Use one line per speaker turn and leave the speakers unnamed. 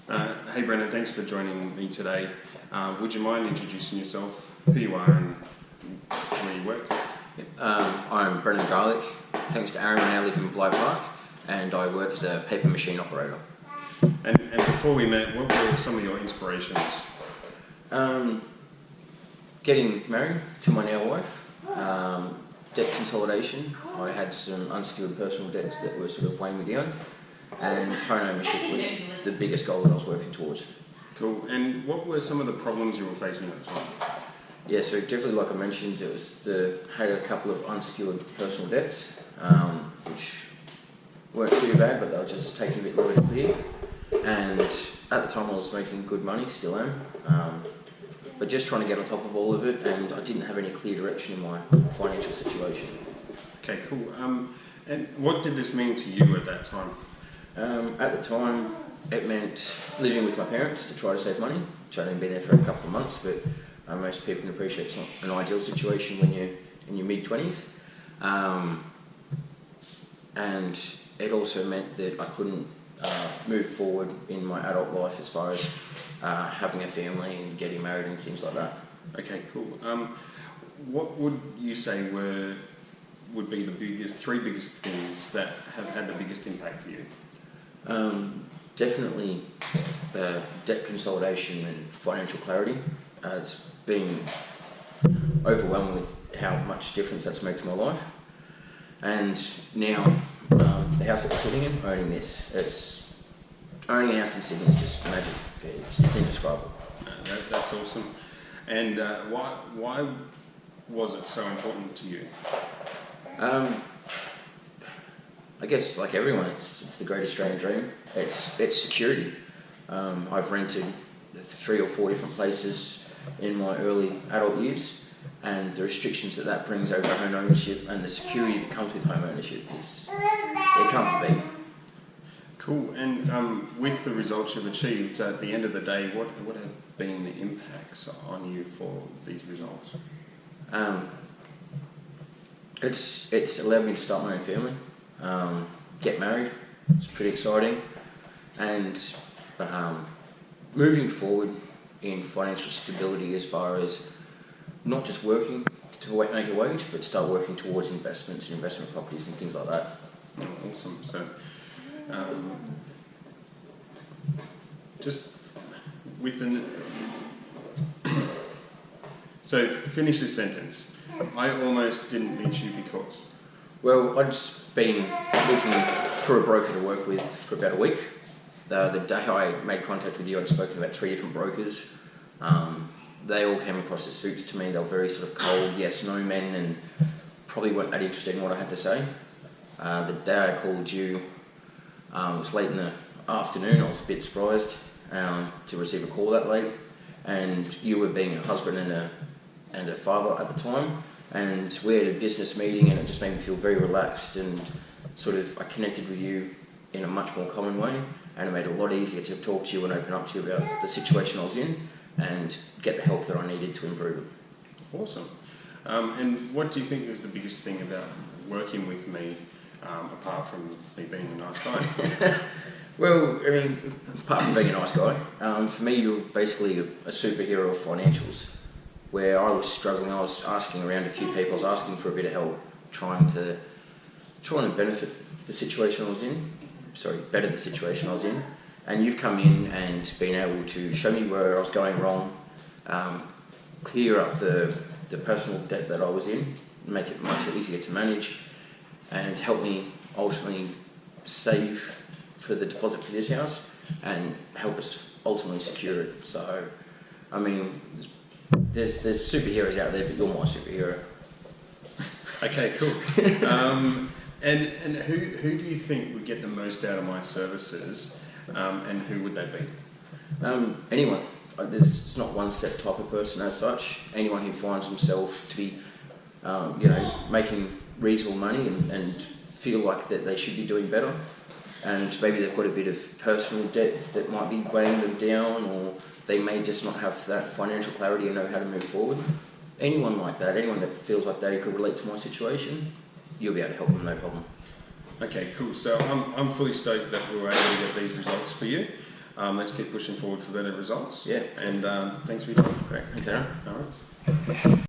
Hey Brendan, thanks for joining me today. Would you mind introducing yourself, who you are and where you work?
I'm Brendan Garlick. Thanks to Aaron, I now live in Blythe Park and I work as a paper machine operator.
And before we met, what were some of your inspirations?
Getting married to my now wife, debt consolidation. I had some unsecured personal debts that were sort of weighing me down, and home ownership was the biggest goal that I was working towards.
Cool. And what were some of the problems you were facing at the time?
Yeah, so definitely, like I mentioned, it was had a couple of unsecured personal debts, which weren't too bad, but they were just taking a bit longer to clear. And at the time I was making good money, still am, but just trying to get on top of all of it, and I didn't have any clear direction in my financial situation.
Okay, cool. And what did this mean to you at that time?
At the time, it meant living with my parents to try to save money, which I'd only been there for a couple of months, but most people can appreciate it's not an ideal situation when you're in your mid-20s. And it also meant that I couldn't move forward in my adult life as far as having a family and getting married and things like that.
Okay, cool. What would you say would be the three biggest things that have had the biggest impact for you?
Definitely debt consolidation and financial clarity. It's been overwhelming with how much difference that's made to my life. And now, the house that we're sitting in, owning a house in Sydney is just magic. It's indescribable.
That's awesome. And why was it so important to you?
I guess, like everyone, it's the great Australian dream. It's security. I've rented 3 or 4 different places in my early adult years, and the restrictions that brings over home ownership and the security that comes with home ownership it can't be beat.
Cool. And with the results you've achieved, at the end of the day, what have been the impacts on you for these results?
It's allowed me to start my own family, get married. It's pretty exciting, and moving forward in financial stability as far as not just working to make a wage, but start working towards investments and investment properties and things like that.
Oh, awesome. So, just with so finish this sentence. I almost didn't meet you because.
Well, I'd just been looking for a broker to work with for about a week. The day I made contact with you, I'd spoken to about 3 different brokers. They all came across as suits to me. They were very sort of cold, yes/no men, and probably weren't that interested in what I had to say. The day I called you, it was late in the afternoon. I was a bit surprised to receive a call that late, and you were being a husband and a father at the time, and we had a business meeting, and it just made me feel very relaxed, and sort of I connected with you in a much more common way, and it made it a lot easier to talk to you and open up to you about the situation I was in and get the help that I needed to improve it.
Awesome. And what do you think is the biggest thing about working with me, apart from me being a nice guy?
Well, I mean, apart from being a nice guy, for me you're basically a superhero of financials. Where I was struggling, I was asking around a few people, I was asking for a bit of help, trying to benefit the situation I was in, better the situation I was in, and you've come in and been able to show me where I was going wrong, clear up the personal debt that I was in, make it much easier to manage, and help me ultimately save for the deposit for this house and help us ultimately secure it. So, I mean, there's superheroes out there, but you're my superhero.
Okay, cool. And who do you think would get the most out of my services, and who would they be?
Anyone. It's not one set type of person as such. Anyone who finds himself to be, making reasonable money and feel like that they should be doing better, and maybe they've got a bit of personal debt that might be weighing them down, or they may just not have that financial clarity and know how to move forward. Anyone like that, anyone that feels like they could relate to my situation, you'll be able to help them, no problem.
Okay, cool. So I'm fully stoked that we were able to get these results for you. Let's keep pushing forward for better results.
Yeah.
And thanks for your time.
Great. Thanks, Aaron.
All right.